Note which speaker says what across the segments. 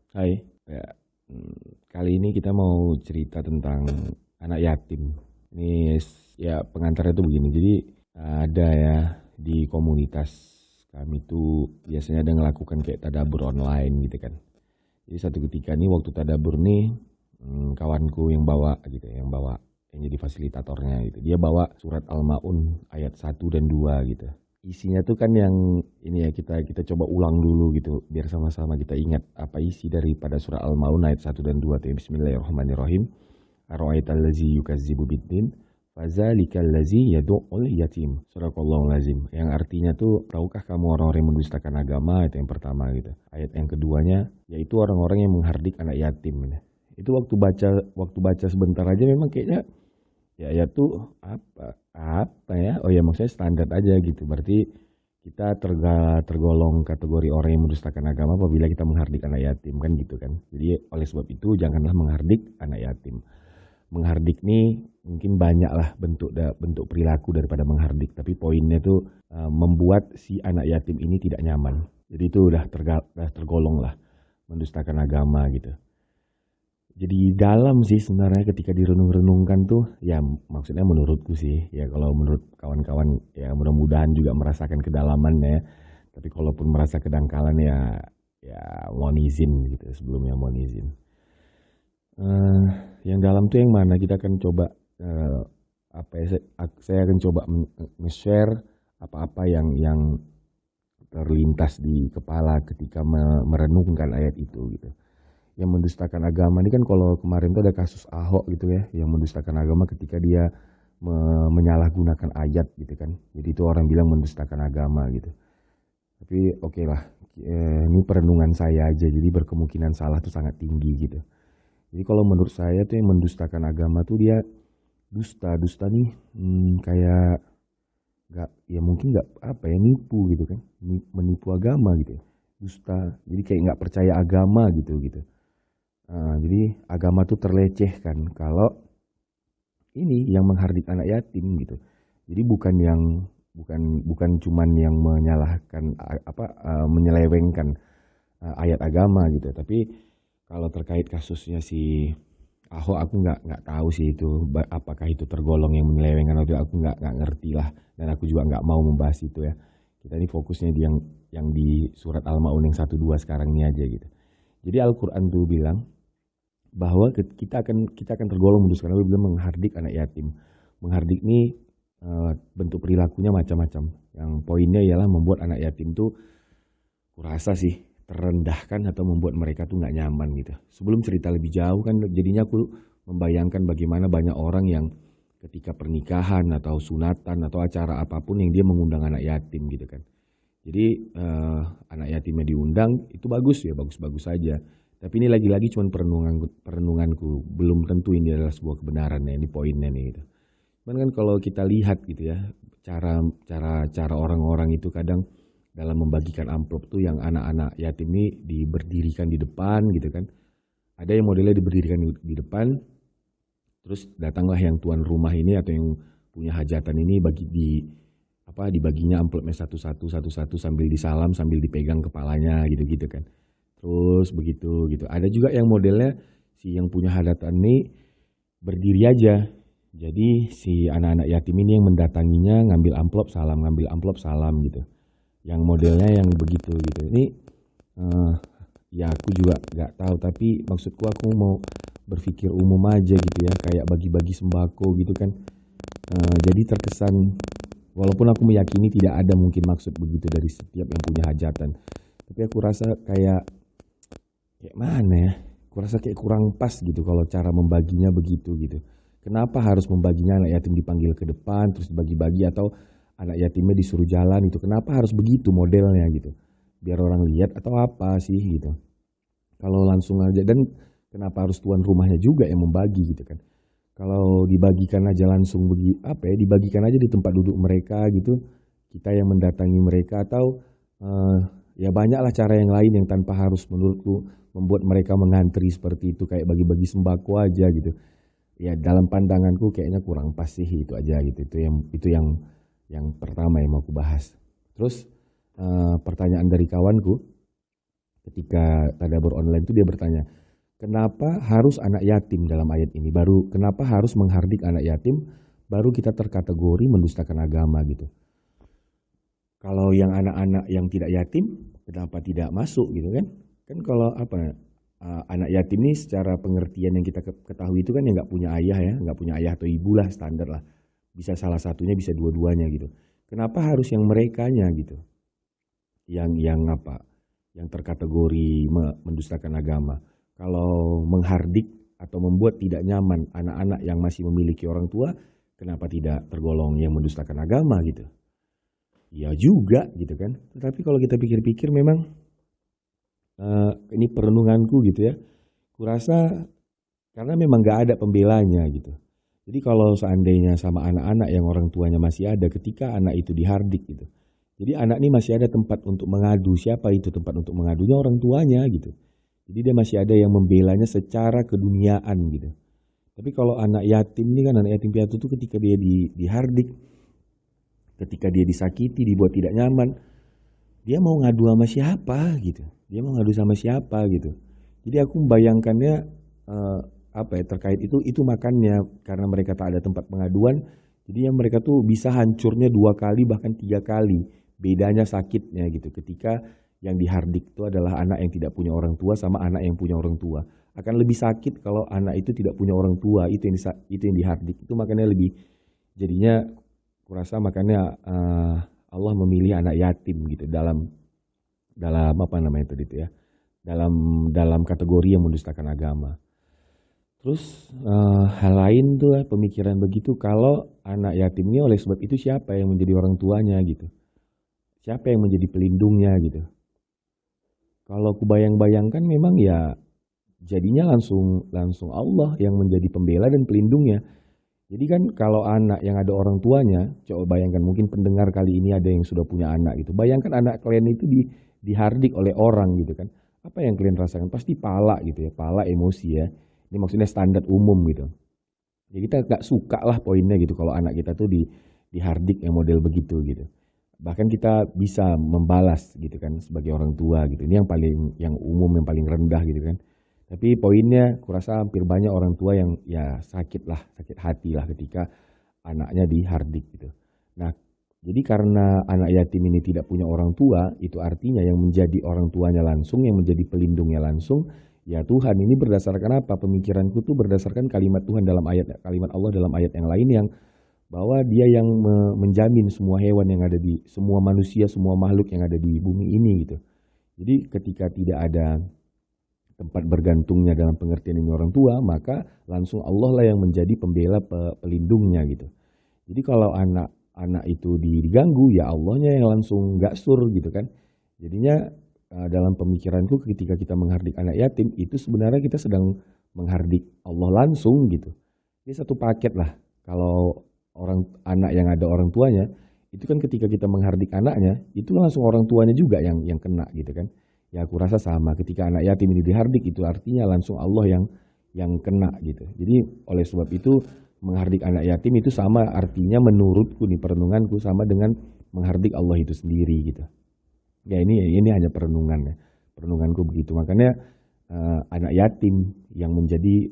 Speaker 1: Hai, ya, kali ini kita mau cerita tentang anak yatim. Ini ya pengantarnya tuh begini. Jadi ada ya di komunitas kami tuh biasanya ada ngelakukan kayak tadabur online gitu kan. Jadi satu ketika nih waktu tadabur nih kawanku yang bawa gitu, yang jadi fasilitatornya gitu. Dia bawa surat Al-Maun ayat 1 dan 2 gitu. Isinya tuh kan yang ini ya kita coba ulang dulu gitu biar sama-sama kita ingat apa isi daripada surah Al-Maun ayat 1 dan 2 tuh. Bismillahirrahmanirrahim. Ara'aital ladzi yukazzibu biddin fadzalikal ladzi yad'ul yatim. Surahul lazim. Yang artinya tuh, tahukah kamu orang-orang yang mendustakan agama? Itu yang pertama gitu. Ayat yang keduanya yaitu orang-orang yang menghardik anak yatim. Itu waktu baca sebentar aja memang kayaknya ya tuh apa ya, oh ya maksudnya standar aja gitu. Berarti kita tergolong kategori orang yang mendustakan agama apabila kita menghardik anak yatim kan gitu kan. Jadi oleh sebab itu janganlah menghardik anak yatim. Menghardik nih mungkin banyak lah bentuk perilaku daripada menghardik, tapi poinnya tuh membuat si anak yatim ini tidak nyaman. Jadi itu udah tergolong lah mendustakan agama gitu. Jadi dalam sih sebenarnya ketika direnung-renungkan tuh, ya maksudnya menurutku sih, ya kalau menurut kawan-kawan ya mudah-mudahan juga merasakan kedalamannya. Tapi kalaupun merasa kedangkalan ya mohon izin gitu sebelumnya mohon izin. Eh, yang dalam tuh yang mana kita akan coba eh, apa ya saya akan coba nge-share apa-apa yang terlintas di kepala ketika merenungkan ayat itu gitu. Yang mendustakan agama ini kan kalau kemarin tuh ada kasus Ahok gitu ya, yang mendustakan agama ketika dia menyalahgunakan ayat gitu kan. Jadi itu orang bilang mendustakan agama gitu. Tapi oke lah, ini perenungan saya aja, jadi berkemungkinan salah tuh sangat tinggi gitu. Jadi kalau menurut saya tuh yang mendustakan agama tuh dia dusta nih, kayak nggak, ya mungkin nggak apa ya, nipu gitu kan, menipu agama gitu ya. Dusta, jadi kayak nggak percaya agama gitu. Jadi agama tuh terlecehkan kalau ini yang menghardik anak yatim gitu. Jadi bukan cuman yang menyalahkan menyelewengkan ayat agama gitu. Tapi kalau terkait kasusnya si Ahok, aku nggak tahu sih itu apakah itu tergolong yang menyelewengkan atau tidak. Aku nggak ngerti lah, dan aku juga nggak mau membahas itu ya. Kita ini fokusnya di yang di surat Al-Maun yang 1 2 sekarang ini aja gitu. Jadi Al-Quran tuh bilang bahwa kita akan tergolong mendustakan, bilang menghardik anak yatim. Menghardik ini bentuk perilakunya macam-macam. Yang poinnya ialah membuat anak yatim tuh kurasa sih terendahkan atau membuat mereka tuh nggak nyaman gitu. Sebelum cerita lebih jauh kan jadinya aku membayangkan bagaimana banyak orang yang ketika pernikahan atau sunatan atau acara apapun yang dia mengundang anak yatim gitu kan. Jadi anak yatimnya diundang itu bagus ya, bagus-bagus saja. Tapi ini lagi-lagi cuma perenunganku, belum tentu ini adalah sebuah kebenaran ya, ini poinnya nih gitu. Cuman kan kalau kita lihat gitu ya, cara orang-orang itu kadang dalam membagikan amplop tuh yang anak-anak yatim ini diberdirikan di depan gitu kan. Ada yang modelnya diberdirikan di depan, terus datanglah yang tuan rumah ini atau yang punya hajatan ini dibaginya amplopnya satu-satu sambil disalam sambil dipegang kepalanya gitu-gitu kan. Terus begitu gitu. Ada juga yang modelnya si yang punya hajatan ini berdiri aja. Jadi si anak-anak yatim ini yang mendatanginya ngambil amplop salam gitu. Yang modelnya yang begitu gitu. Ini ya aku juga nggak tahu, tapi maksudku aku mau berpikir umum aja gitu ya, kayak bagi-bagi sembako gitu kan. Jadi terkesan, walaupun aku meyakini tidak ada mungkin maksud begitu dari setiap yang punya hajatan, tapi aku rasa kayak mana ya, aku rasa kayak kurang pas gitu kalau cara membaginya begitu gitu. Kenapa harus membaginya anak yatim dipanggil ke depan terus dibagi-bagi, atau anak yatimnya disuruh jalan itu, kenapa harus begitu modelnya gitu, biar orang lihat atau apa sih gitu. Kalau langsung aja, dan kenapa harus tuan rumahnya juga yang membagi gitu kan. Kalau dibagikan aja langsung dibagikan aja di tempat duduk mereka gitu, kita yang mendatangi mereka, atau ya banyaklah cara yang lain yang tanpa harus menurutku membuat mereka mengantri seperti itu, kayak bagi-bagi sembako aja gitu. Ya dalam pandanganku kayaknya kurang pas sih, itu aja gitu. Itu yang pertama yang mau aku bahas. Terus pertanyaan dari kawanku ketika tadabbur online itu dia bertanya, kenapa harus anak yatim dalam ayat ini? Kenapa harus menghardik anak yatim? Baru kita terkategori mendustakan agama gitu. Kalau yang anak-anak yang tidak yatim, kenapa tidak masuk gitu kan? Kan kalau anak yatim ini secara pengertian yang kita ketahui itu kan yang nggak punya ayah ya, nggak punya ayah atau ibu lah, standar lah. Bisa salah satunya, bisa dua-duanya gitu. Kenapa harus yang merekanya gitu? Yang terkategori mendustakan agama. Kalau menghardik atau membuat tidak nyaman anak-anak yang masih memiliki orang tua, kenapa tidak tergolong yang mendustakan agama gitu? Ya juga gitu kan. Tetapi kalau kita pikir-pikir memang ini perenunganku gitu ya. Kurasa karena memang gak ada pembelanya gitu. Jadi kalau seandainya sama anak-anak yang orang tuanya masih ada ketika anak itu dihardik gitu. Jadi anak ini masih ada tempat untuk mengadu. Siapa itu tempat untuk mengadunya? Orang tuanya gitu. Jadi dia masih ada yang membelanya secara keduniaan gitu. Tapi kalau anak yatim ini kan, anak yatim piatu itu ketika dia dihardik, ketika dia disakiti, dibuat tidak nyaman, dia mau ngadu sama siapa gitu. Dia mau ngadu sama siapa gitu. Jadi aku membayangkannya terkait itu makanya karena mereka tak ada tempat pengaduan, jadi yang mereka tuh bisa hancurnya 2 kali bahkan 3 kali. Bedanya sakitnya gitu. Ketika yang dihardik itu adalah anak yang tidak punya orang tua sama anak yang punya orang tua. Akan lebih sakit kalau anak itu tidak punya orang tua, itu yang dihardik. Itu makanya lebih jadinya kurasa makanya Allah memilih anak yatim gitu dalam itu ya. Dalam kategori yang mendustakan agama. Terus hal lain tuh pemikiran begitu kalau anak yatim ini oleh sebab itu siapa yang menjadi orang tuanya gitu. Siapa yang menjadi pelindungnya gitu. Kalau kubayang-bayangkan memang ya jadinya langsung Allah yang menjadi pembela dan pelindungnya. Jadi kan kalau anak yang ada orang tuanya, coba bayangkan mungkin pendengar kali ini ada yang sudah punya anak gitu. Bayangkan anak kalian itu dihardik oleh orang gitu kan. Apa yang kalian rasakan? Pasti pala gitu ya, pala emosi ya. Ini maksudnya standar umum gitu. Ya kita gak suka lah poinnya gitu kalau anak kita tuh dihardik yang model begitu gitu. Bahkan kita bisa membalas gitu kan sebagai orang tua gitu. Ini yang umum, yang paling rendah gitu kan. Tapi poinnya kurasa hampir banyak orang tua yang ya sakit hati lah ketika anaknya dihardik gitu. Nah, jadi karena anak yatim ini tidak punya orang tua, itu artinya yang menjadi orang tuanya langsung, yang menjadi pelindungnya langsung, ya Tuhan. Ini berdasarkan apa? Pemikiranku tuh berdasarkan kalimat Tuhan kalimat Allah dalam ayat yang lain yang bahwa dia yang menjamin semua hewan yang ada semua manusia, semua makhluk yang ada di bumi ini gitu. Jadi ketika tidak ada tempat bergantungnya dalam pengertian ini orang tua, maka langsung Allah lah yang menjadi pembela pelindungnya gitu. Jadi kalau anak itu diganggu, ya Allahnya yang langsung gak sur gitu kan. Jadinya dalam pemikiranku ketika kita menghardik anak yatim, itu sebenarnya kita sedang menghardik Allah langsung gitu. Ini satu paket lah. Kalau anak yang ada orang tuanya, itu kan ketika kita menghardik anaknya, itu langsung orang tuanya juga yang kena gitu kan. Ya aku rasa sama ketika anak yatim ini dihardik itu artinya langsung Allah yang kena gitu. Jadi oleh sebab itu menghardik anak yatim itu sama artinya menurutku nih perenunganku sama dengan menghardik Allah itu sendiri gitu. Ya ini hanya perenungan ya. Perenunganku begitu. Makanya anak yatim yang menjadi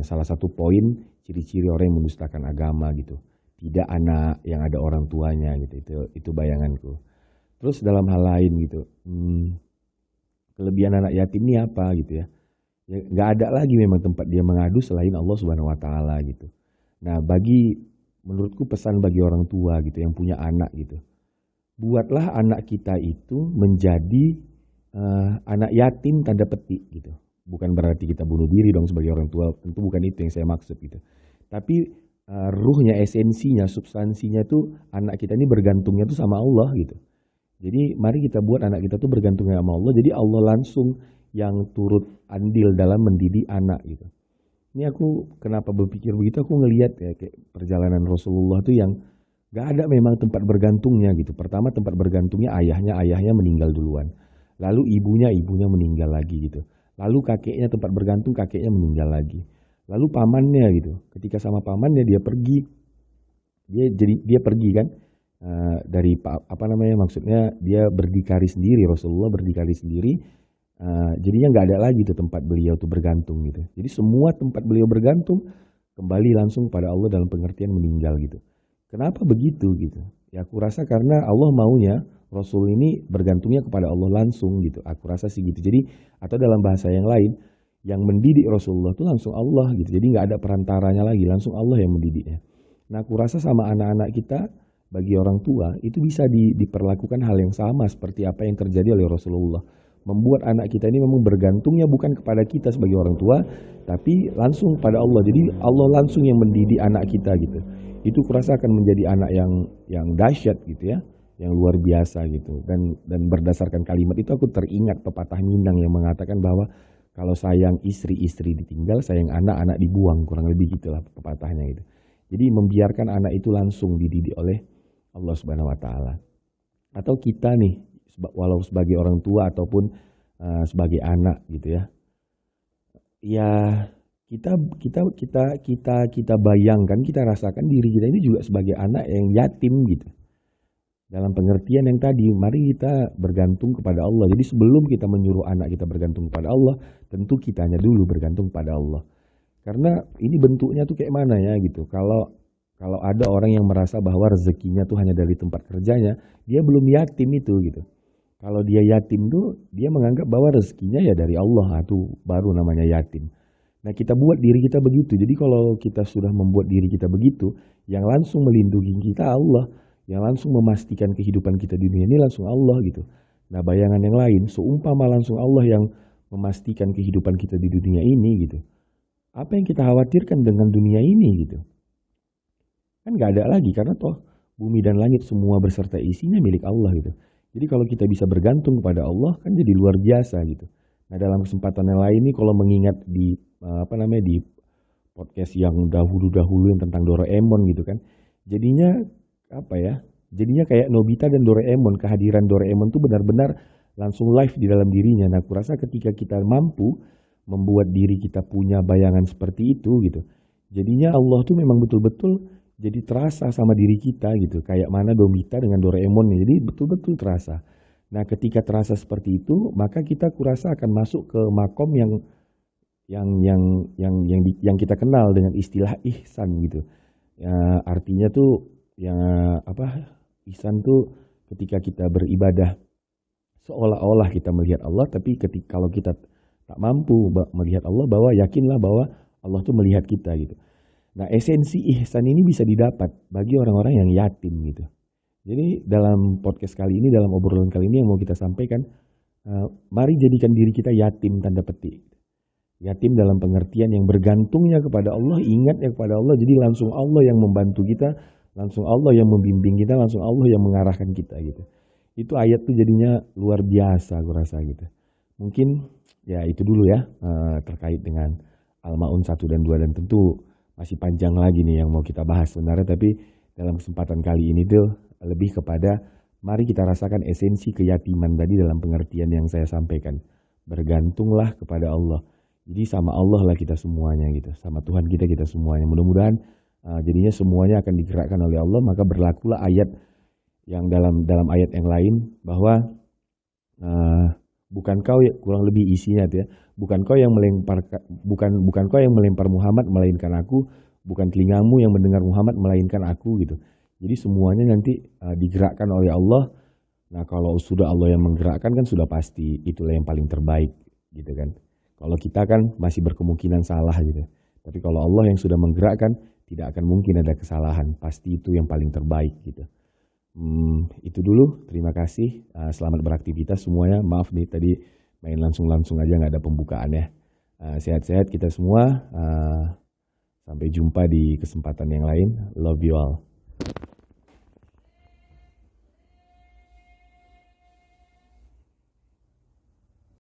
Speaker 1: salah satu poin ciri-ciri orang yang mendustakan agama gitu. Tidak anak yang ada orang tuanya gitu. Itu bayanganku. Terus dalam hal lain gitu, kelebihan anak yatim ini apa gitu ya? Ya nggak ada lagi memang tempat dia mengadu selain Allah Subhanahu Wa Taala gitu. Nah menurutku pesan bagi orang tua gitu yang punya anak gitu, buatlah anak kita itu menjadi anak yatim tanda petik gitu. Bukan berarti kita bunuh diri dong sebagai orang tua, tentu bukan itu yang saya maksud gitu. Tapi ruhnya, esensinya, substansinya tuh anak kita ini bergantungnya tuh sama Allah gitu. Jadi mari kita buat anak kita tuh bergantung sama Allah. Jadi Allah langsung yang turut andil dalam mendidik anak gitu. Ini aku kenapa berpikir begitu, aku ngelihat ya kayak perjalanan Rasulullah tuh yang gak ada memang tempat bergantungnya gitu. Pertama tempat bergantungnya ayahnya meninggal duluan. Lalu ibunya meninggal lagi gitu. Lalu kakeknya tempat bergantung, kakeknya meninggal lagi. Lalu pamannya gitu. Ketika sama pamannya dia pergi kan. dari maksudnya dia berdikari sendiri, Rasulullah berdikari sendiri, jadinya nggak ada lagi tuh tempat beliau tuh bergantung gitu. Jadi semua tempat beliau bergantung kembali langsung pada Allah dalam pengertian meninggal gitu. Kenapa begitu gitu? Ya aku rasa karena Allah maunya Rasul ini bergantungnya kepada Allah langsung gitu. Aku rasa sih gitu. Jadi atau dalam bahasa yang lain, yang mendidik Rasulullah itu langsung Allah gitu. Jadi nggak ada perantaranya lagi, langsung Allah yang mendidiknya. Nah aku rasa sama anak-anak kita, bagi orang tua itu bisa diperlakukan hal yang sama seperti apa yang terjadi oleh Rasulullah. Membuat anak kita ini memang bergantungnya bukan kepada kita sebagai orang tua, tapi langsung pada Allah. Jadi Allah langsung yang mendidik anak kita gitu. Itu kurasa akan menjadi anak yang dahsyat gitu ya, yang luar biasa gitu. Dan berdasarkan kalimat itu aku teringat pepatah Minang yang mengatakan bahwa kalau sayang istri ditinggal, sayang anak dibuang, kurang lebih gitulah pepatahnya gitu. Jadi membiarkan anak itu langsung dididik oleh Allah Subhanahu wa taala. Atau kita nih walau sebagai orang tua ataupun sebagai anak gitu ya. Ya kita bayangkan, kita rasakan diri kita ini juga sebagai anak yang yatim gitu. Dalam pengertian yang tadi, mari kita bergantung kepada Allah. Jadi sebelum kita menyuruh anak kita bergantung kepada Allah, tentu kitanya dulu bergantung pada Allah. Karena ini bentuknya tuh kayak mana ya gitu. Kalau ada orang yang merasa bahwa rezekinya tuh hanya dari tempat kerjanya, dia belum yatim itu gitu. Kalau dia yatim tuh, dia menganggap bahwa rezekinya ya dari Allah, itu baru namanya yatim. Nah kita buat diri kita begitu. Jadi kalau kita sudah membuat diri kita begitu, yang langsung melindungi kita Allah, yang langsung memastikan kehidupan kita di dunia ini langsung Allah gitu. Nah bayangan yang lain, seumpama langsung Allah yang memastikan kehidupan kita di dunia ini gitu. Apa yang kita khawatirkan dengan dunia ini gitu? Kan gak ada lagi karena toh bumi dan langit semua beserta isinya milik Allah gitu. Jadi kalau kita bisa bergantung kepada Allah kan jadi luar biasa gitu. Nah dalam kesempatan yang lain ini kalau mengingat di di podcast yang dahulu yang tentang Doraemon gitu kan. Jadinya Jadinya kayak Nobita dan Doraemon, kehadiran Doraemon tuh benar-benar langsung live di dalam dirinya. Nah aku rasa ketika kita mampu membuat diri kita punya bayangan seperti itu gitu. Jadinya Allah tuh memang betul-betul jadi terasa sama diri kita gitu. Kayak mana Nobita dengan Doraemon nih. Jadi betul-betul terasa. Nah ketika terasa seperti itu, maka kita kurasa akan masuk ke makom yang kita kenal dengan istilah ihsan gitu. Ya, artinya tuh ihsan tuh ketika kita beribadah seolah-olah kita melihat Allah, tapi kalau kita tak mampu melihat Allah, bahwa yakinlah bahwa Allah tuh melihat kita gitu. Nah esensi ihsan ini bisa didapat bagi orang-orang yang yatim gitu. Jadi dalam podcast kali ini, dalam obrolan kali ini yang mau kita sampaikan, mari jadikan diri kita yatim tanda petik. Yatim dalam pengertian yang bergantungnya kepada Allah, ingatnya kepada Allah, jadi langsung Allah yang membantu kita, langsung Allah yang membimbing kita, langsung Allah yang mengarahkan kita gitu. Itu ayat tuh jadinya luar biasa gue rasa gitu. Mungkin ya itu dulu ya terkait dengan Al-Ma'un 1 dan 2, dan tentu masih panjang lagi nih yang mau kita bahas sebenarnya, tapi dalam kesempatan kali ini tuh lebih kepada mari kita rasakan esensi keyatiman tadi dalam pengertian yang saya sampaikan. Bergantunglah kepada Allah. Jadi sama Allah lah kita semuanya gitu, sama Tuhan kita semuanya. Mudah-mudahan jadinya semuanya akan digerakkan oleh Allah, maka berlakulah ayat yang dalam ayat yang lain bahwa bukan kau kurang lebih isinya tuh ya, bukan kau yang melempar Muhammad melainkan aku, bukan telingamu yang mendengar Muhammad melainkan aku gitu. Jadi semuanya nanti digerakkan oleh Allah. Nah kalau sudah Allah yang menggerakkan kan sudah pasti itulah yang paling terbaik gitu kan. Kalau kita kan masih berkemungkinan salah gitu. Tapi kalau Allah yang sudah menggerakkan, tidak akan mungkin ada kesalahan. Pasti itu yang paling terbaik gitu. Itu dulu. Terima kasih. Selamat beraktivitas semuanya. Maaf nih tadi main langsung aja nggak ada pembukaan ya. Sehat-sehat kita semua. Sampai jumpa di kesempatan yang lain. Love you all.